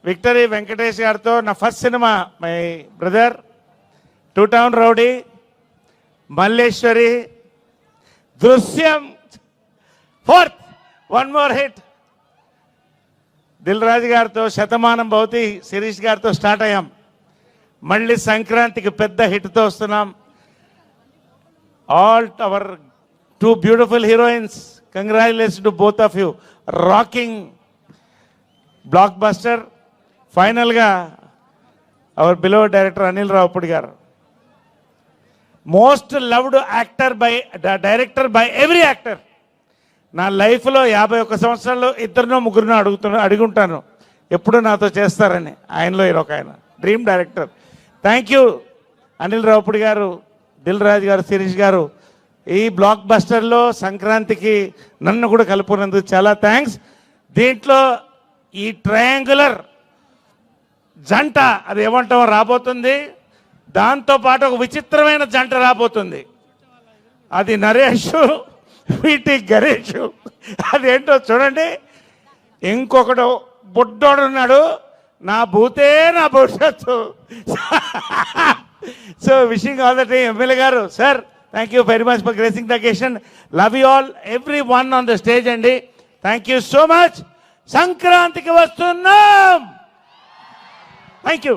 Victory Venkatesh గారితో నా first cinema, my brother, two town rowdy, Malleswari, Drishyam, fourth one more hit Dil Raju గారితో శతమానం భవతి, శిరీష్ గారితో స్టార్ట్ అయ్యాం. మళ్ళీ సంక్రాంతికి పెద్ద హిట్తో వస్తున్నాం. All our two beautiful heroines, congratulation to both of you, rocking blockbuster. ఫైనల్గా our beloved director Anil Ravipudi గారు, most loved actor by director by every actor. నా లైఫ్లో 51 సంవత్సరాల్లో ఇద్దరినో ముగ్గురినో అడుగుంటాను ఎప్పుడు నాతో చేస్తారని. ఆయనలో ఒక ఆయన dream director. Thank you Anil Ravipudi గారు, దిల్ రాజు గారు, శిరీష్ గారు. ఈ బ్లాక్ బస్టర్లో సంక్రాంతికి నన్ను కూడా కలుపుకున్నందుకు చాలా థ్యాంక్స్. దీంట్లో ఈ ట్రయాంగులర్ జంట అది ఏమంటామో రాబోతుంది. దాంతోపాటు ఒక విచిత్రమైన జంట రాబోతుంది. అది నరేష్, వీటి గణేష్. అదేంటో చూడండి. ఇంకొకడు బుడ్డోడు ఉన్నాడు, నా భూతే నా భవిష్యత్తు. So wishing all the team. MLA గారు, sir, thank you very much for gracing the occasion. Love you all, everyone on the stage అండి. Thank you so much. సంక్రాంతికి వస్తున్నాం. Thank you.